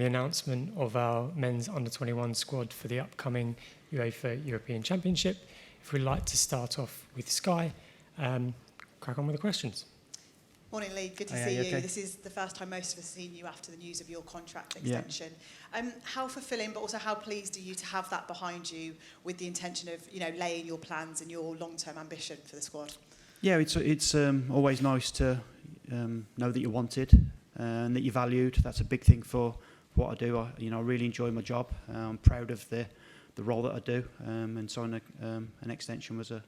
the announcement of our men's under-21 squad for the upcoming UEFA European Championship. If we'd like to start off with Sky, crack on with the questions. Morning, Lee. Good to see you. Okay. This is the first time most of us have seen you after the news of your contract extension. Yeah. How fulfilling, but also how pleased are you to have that behind you with the intention of, laying your plans and your long-term ambition for the squad? Yeah, it's always nice to know that you're wanted and that you're valued. That's a big thing for what I do. I really enjoy my job. I'm proud of the role that I do, and signing an extension was a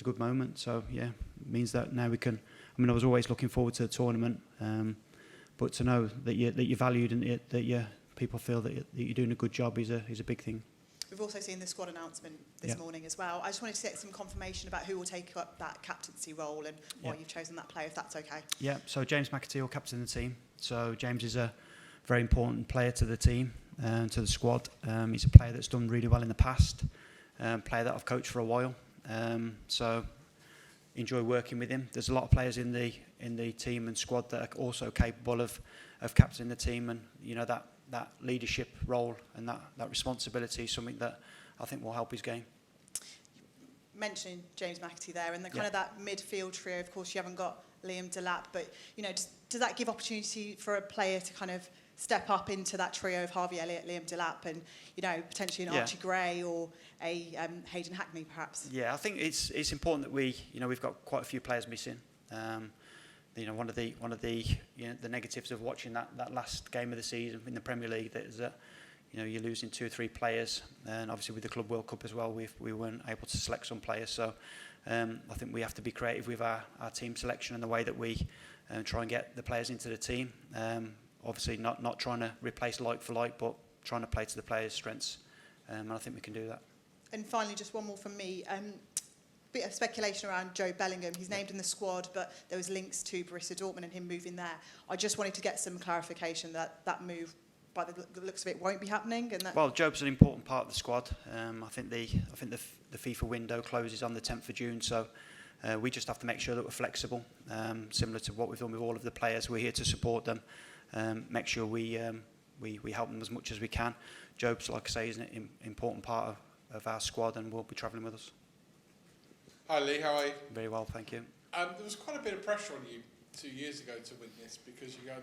good moment. So yeah, it means that now we can. I was always looking forward to the tournament, but to know that you're valued and that people feel that you're doing a good job is a big thing. We've also seen the squad announcement this morning as well. I just wanted to get some confirmation about who will take up that captaincy role and why you've chosen that player, if that's okay. Yeah, so James McAtee will captain the team. So James is a very important player to the team and to the squad. He's a player that's done really well in the past, player that I've coached for a while. So enjoy working with him. There's a lot of players in the team and squad that are also capable of captaining the team, and that leadership role and that responsibility is something that I think will help his game. Mentioning James McAtee there, and the kind of that midfield trio. Of course, you haven't got Delap, but does that give opportunity for a player to kind of step up into that trio of Harvey Elliott, Liam Delap, and potentially an Archie Gray or a Hayden Hackney, perhaps? Yeah, I think it's important that we've got quite a few players missing. One of the negatives of watching that last game of the season in the Premier League is that you're losing 2 or 3 players, and obviously with the Club World Cup as well, we weren't able to select some players. So I think we have to be creative with our team selection and the way that we try and get the players into the team. Obviously not trying to replace like for like, but trying to play to the players' strengths, and I think we can do that. And finally, just one more from me. Bit of speculation around Jobe Bellingham. He's named in the squad, but there was links to Borussia Dortmund and him moving there. I just wanted to get some clarification that move, by the looks of it, won't be happening. And well, Jobe's an important part of the squad. I think the FIFA window closes on the 10th of June, so we just have to make sure that we're flexible, similar to what we've done with all of the players. We're here to support them. Make sure we help them as much as we can. Jobe's, like I say, is an important part of our squad and will be travelling with us. Hi Lee, how are you? Very well, thank you. There was quite a bit of pressure on you 2 years ago to win this because you had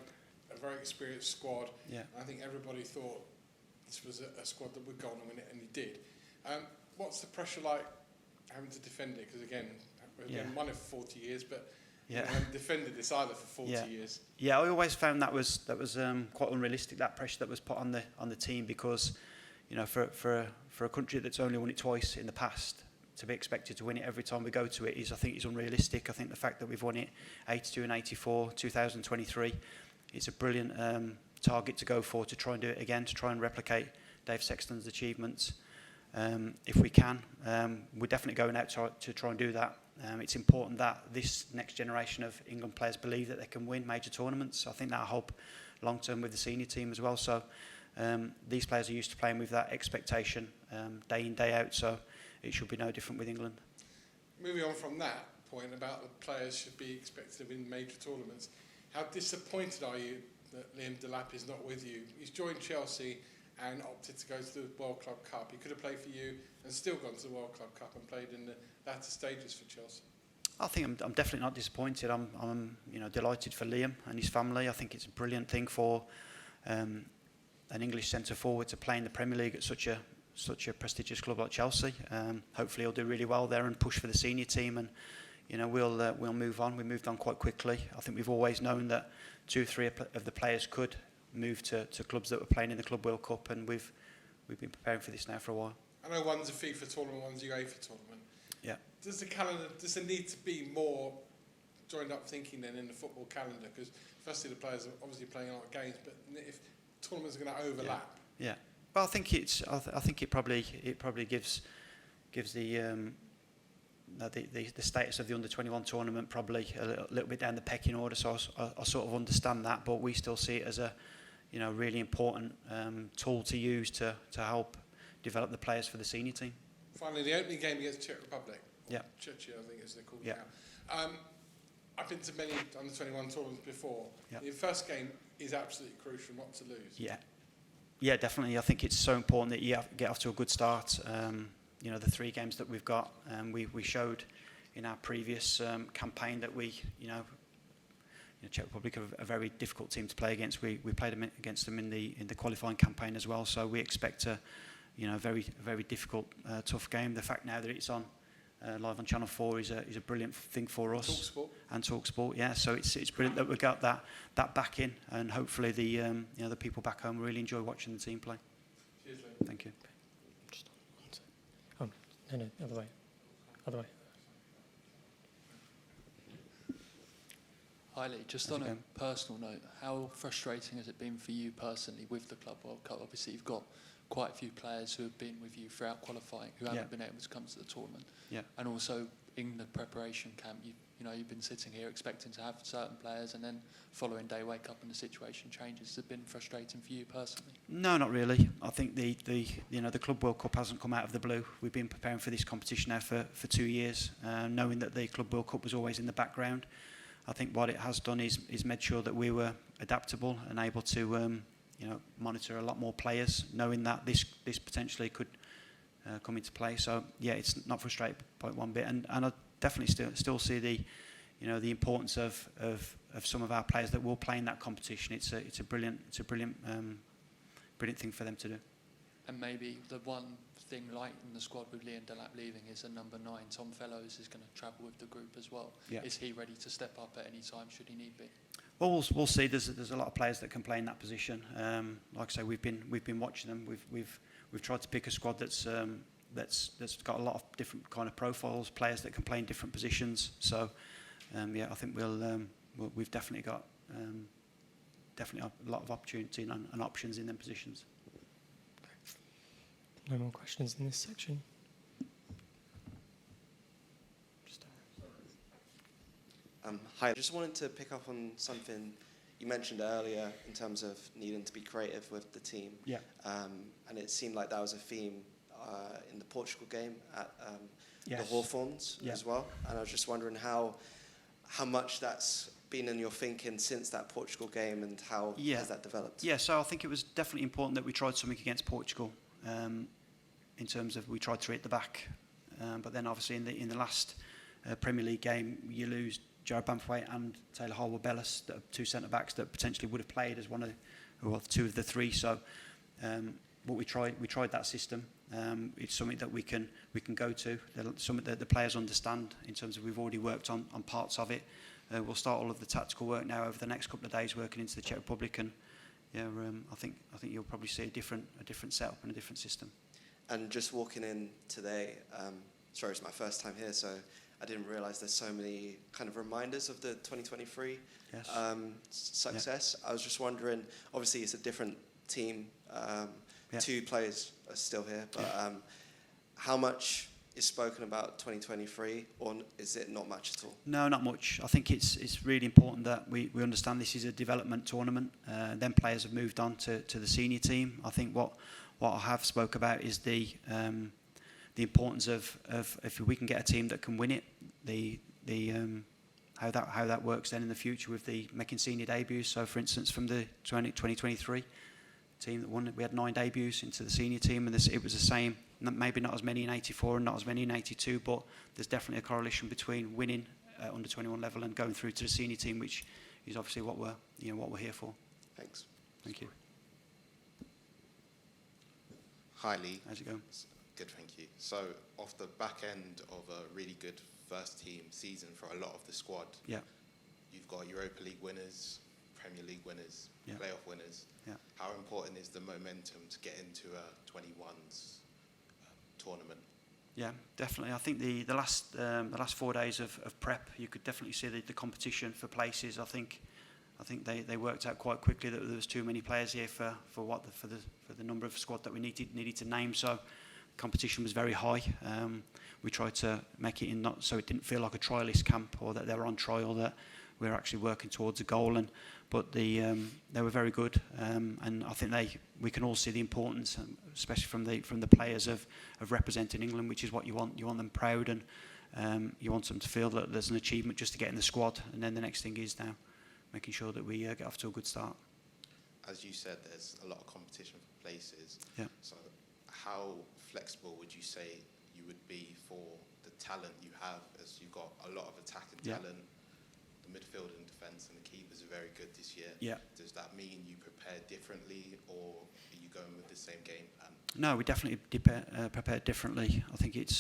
a very experienced squad. Yeah. And I think everybody thought this was a squad that would go on and win it, and you did. What's the pressure like having to defend it? Because again, won it for 40 years, but you haven't defended this either for 40 years. Yeah, I always found that was quite unrealistic, that pressure that was put on the team, because for a country that's only won it twice in the past, to be expected to win it every time we go to it I think is unrealistic. I think the fact that we've won it 82 and 84, 2023, it's a brilliant target to go for, to try and do it again, to try and replicate Dave Sexton's achievements. If we can, we're definitely going out to try and do that. It's important that this next generation of England players believe that they can win major tournaments. I think that'll help long term with the senior team as well. So these players are used to playing with that expectation day in, day out. So it should be no different with England. Moving on from that point about the players should be expected to win major tournaments, how disappointed are you that Liam Delap is not with you? He's joined Chelsea and opted to go to the World Club Cup. He could have played for you and still gone to the World Club Cup and played in the latter stages for Chelsea. I think I'm definitely not disappointed. I'm delighted for Liam and his family. I think it's a brilliant thing for an English centre forward to play in the Premier League at such a prestigious club like Chelsea. Hopefully he'll do really well there and push for the senior team, and we'll move on. We moved on quite quickly. I think we've always known that 2 or 3 of the players could move to clubs that were playing in the Club World Cup, and we've been preparing for this now for a while. I know one's a FIFA tournament, one's a UEFA tournament. Yeah. Does there need to be more joined up thinking then in the football calendar? Because firstly the players are obviously playing a lot of games, but if tournaments are going to overlap. Yeah. Well, I think it probably gives the status of the under-21 tournament probably a little bit down the pecking order. So I sort of understand that, but we still see it as a really important tool to use to help develop the players for the senior team. Finally, the opening game against Czech Republic. Yeah. Czechia, I think as they're called now. I've been to many under-21 tournaments before. Yeah. The first game is absolutely crucial not to lose. Yeah. Yeah, definitely. I think it's so important that you get off to a good start. You know, the 3 games that we've got, we showed in our previous campaign that Czech Republic are a very difficult team to play against. We played against them in the qualifying campaign as well, so we expect a very difficult, tough game. The fact now that it's on live on Channel 4 is a brilliant thing for us. TalkSport. And TalkSport, yeah. So it's brilliant that we got that back in, and hopefully the people back home really enjoy watching the team play. Cheers, Lee. Thank you. No, other way. Hi Lee, just on a personal note, how frustrating has it been for you personally with the Club World Cup? Obviously you've got quite a few players who have been with you throughout qualifying who haven't been able to come to the tournament. Yeah. And also in the preparation camp, you've been sitting here expecting to have certain players, and then following day wake up and the situation changes. Has it been frustrating for you personally? No, not really. I think the Club World Cup hasn't come out of the blue. We've been preparing for this competition now for 2 years, knowing that the Club World Cup was always in the background. I think what it has done is made sure that we were adaptable and able to monitor a lot more players, knowing that this potentially could come into play. So yeah, it's not frustrating by one bit, and I definitely still see the importance of some of our players that will play in that competition. It's a brilliant thing for them to do. And maybe the one thing like in the squad with Lee and Delap leaving is a number 9. Tom Fellows is going to travel with the group as well. Yeah. Is he ready to step up at any time should he need be? Well, we'll see. There's a lot of players that can play in that position. Like I say, we've been watching them. We've tried to pick a squad that's got a lot of different kind of profiles, players that can play in different positions. So I think we've definitely got a lot of opportunity and options in them positions. No more questions in this section. Hi, I just wanted to pick up on something you mentioned earlier in terms of needing to be creative with the team. Yeah. And it seemed like that was a theme in the Portugal game at yes. the Hawthorns as well. And I was just wondering how much that's been in your thinking since that Portugal game, and how has that developed? Yeah, so I think it was definitely important that we tried something against Portugal. In terms of we tried 3 at the back, but then obviously in the last Premier League game you lose Jobe Branthwaite and Taylor Harwood-Bellis, that are 2 centre backs that potentially would have played as 2 of the 3. So what we tried that system. It's something that we can go to. Something that the players understand in terms of we've already worked on parts of it. We'll start all of the tactical work now over the next couple of days, working into the Czech Republic, and I think you'll probably see a different setup and a different system. And just walking in today, sorry, it's my first time here, so I didn't realise there's so many kind of reminders of the 2023 success. Yeah. I was just wondering, obviously it's a different team, 2 players are still here, but how much is spoken about 2023, or is it not much at all? No, not much. I think it's really important that we understand this is a development tournament. Then players have moved on to the senior team. I think what I have spoke about is the importance of if we can get a team that can win it, how that works then in the future with the making senior debuts. So for instance, from the 2023 team that won, we had 9 debuts into the senior team, and it was the same. Maybe not as many in 84 and not as many in 82, but there's definitely a correlation between winning at under 21 level and going through to the senior team, which is obviously what we're here for. Thanks. Thank you. Hi Lee. How's it going? Good, thank you. So off the back end of a really good first team season for a lot of the squad, you've got Europa League winners, Premier League winners, playoff winners. Yeah. How important is the momentum to get into a 21s tournament? Yeah, definitely. I think the last 4 days of prep, you could definitely see the competition for places. I think they worked out quite quickly that there was too many players here for the number of squad that we needed to name. So competition was very high. We tried to make it so it didn't feel like a trialist camp or that they were on trial, that we were actually working towards a goal. But they were very good, and I think we can all see the importance, especially from the players, of representing England, which is what you want. You want them proud, and you want them to feel that there's an achievement just to get in the squad. And then the next thing is now making sure that we get off to a good start. As you said, there's a lot of competition for places. Yeah. So how flexible would you say you would be for the talent you have, as you've got a lot of attacking talent, the midfield and defence and the keepers are very good this year. Yeah. Does that mean you prepare differently, or are you going with the same game plan? No, we definitely prepare differently. I think it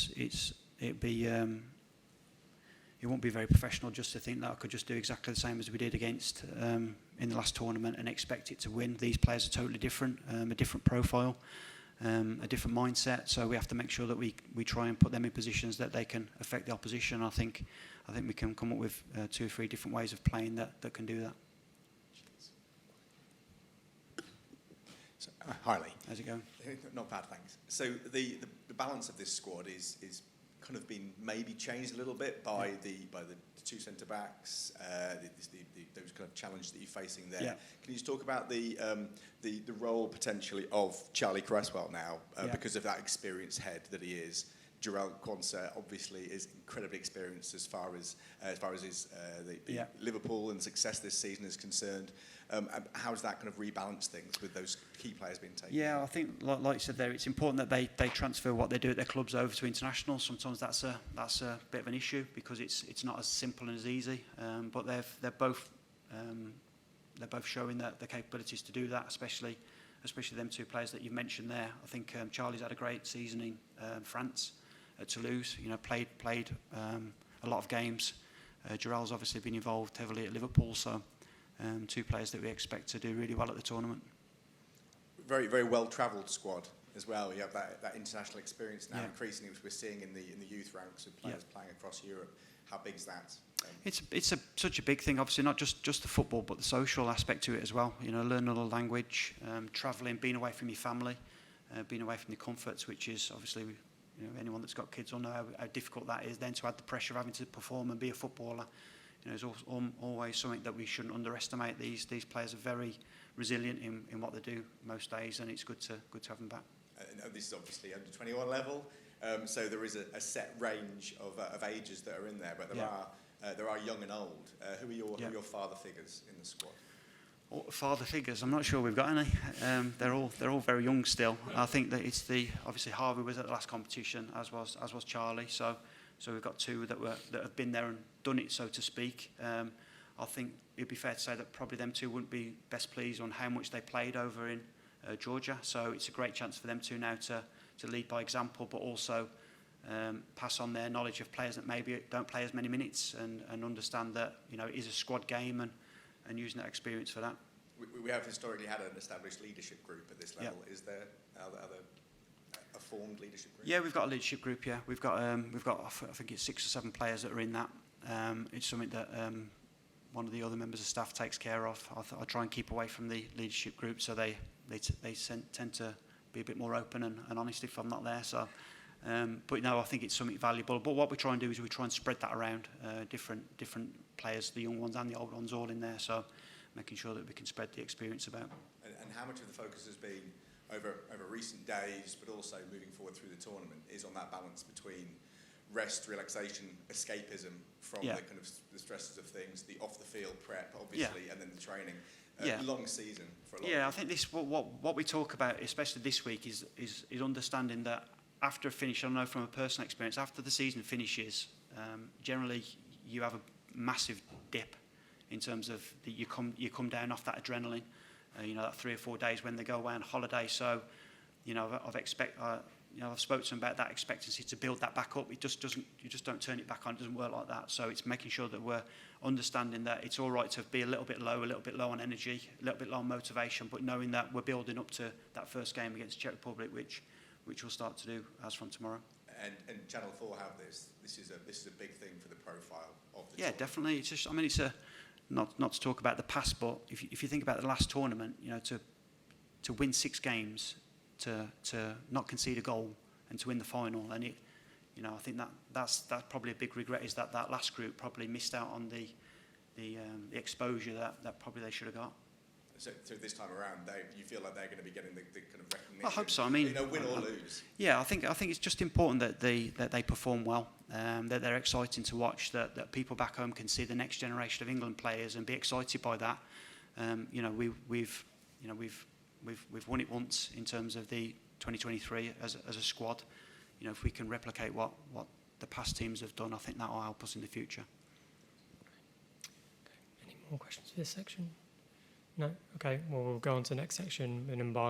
won't be very professional just to think that I could just do exactly the same as we did against in the last tournament and expect it to win. These players are totally different, a different profile, a different mindset. So we have to make sure that we try and put them in positions that they can affect the opposition. I think we can come up with 2 or 3 different ways of playing that can do that. So, hi Lee. How's it going? Not bad, thanks. So the balance of this squad is kind of been maybe changed a little bit by the 2 centre backs, those kind of challenges that you're facing there. Yeah. Can you just talk about the role potentially of Charlie Cresswell now, because of that experienced head that he is? Elliott and Cresswell obviously is incredibly experienced as far as his Liverpool and success this season is concerned. How does that kind of rebalance things with those key players being taken? Yeah, I think, like you said there, it's important that they transfer what they do at their clubs over to international. Sometimes that's a bit of an issue because it's not as simple and as easy. But they're both showing that the capabilities to do that, especially them 2 players that you've mentioned there. I think Charlie's had a great season in France at Toulouse. You know, played a lot of games. Jarell's obviously been involved heavily at Liverpool, so 2 players that we expect to do really well at the tournament. Very, very well-travelled squad as well. You have that international experience now, increasingly, which we're seeing in the youth ranks of players playing across Europe. How big is that? It's such a big thing, obviously, not just the football, but the social aspect to it as well. You know, learn another language, travelling, being away from your family, being away from the comforts, which is obviously, you know, anyone that's got kids will know how difficult that is. Then to add the pressure of having to perform and be a footballer, you know, is always something that we shouldn't underestimate. These players are very resilient in what they do most days, and it's good to have them back. And this is obviously under 21 level, so there is a set range of ages that are in there, but there are young and old. Who are your father figures in the squad? Father figures, I'm not sure we've got any. They're all very young still. I think that it's obviously Harvey was at the last competition, as was Charlie. So we've got 2 that have been there and done it, so to speak. I think it'd be fair to say that probably them 2 wouldn't be best pleased on how much they played over in Georgia. So it's a great chance for them 2 now to lead by example, but also pass on their knowledge of players that maybe don't play as many minutes and understand that, you know, it is a squad game and using that experience for that. We have historically had an established leadership group at this level. Is there a formed leadership group? Yeah, we've got a leadership group. Yeah, we've got I think it's 6 or 7 players that are in that. It's something that one of the other members of staff takes care of. I try and keep away from the leadership group, so they tend to be a bit more open and honest if I'm not there. So. But no, I think it's something valuable. But what we try and do is we try and spread that around, different players, the young ones and the old ones, all in there. So making sure that we can spread the experience about. And how much of the focus has been over recent days, but also moving forward through the tournament, is on that balance between rest, relaxation, escapism from the kind of the stresses of things, the off-the-field prep, obviously, and then the training. Long season for a lot. I think this what we talk about, especially this week, is understanding that. After a finish, I know from a personal experience, after the season finishes, generally you have a massive dip in terms of you come down off that adrenaline, that 3 or 4 days when they go away on holiday. So, I've spoken to them about that expectancy to build that back up. You just don't turn it back on. It doesn't work like that. So it's making sure that we're understanding that it's all right to be a little bit low on energy, a little bit low on motivation, but knowing that we're building up to that first game against Czech Republic, which we'll start to do as from tomorrow. And Channel 4 have this. This is a big thing for the profile of the tournament. Definitely. It's just, it's not to talk about the past, but if you think about the last tournament, to win 6 games, to not concede a goal, and to win the final, and I think that's probably a big regret, is that last group probably missed out on the exposure that probably they should have got. So this time around, you feel like they're going to be getting the kind of recognition. I hope so. Win or lose. Yeah, I think it's just important that they perform well, that they're exciting to watch, that people back home can see the next generation of England players and be excited by that. We've we've won it once in terms of the 2023 as a squad. You know, if we can replicate what the past teams have done, I think that will help us in the future. Okay. Any more questions for this section? No? Okay, well, we'll go on to the next section, an embargo.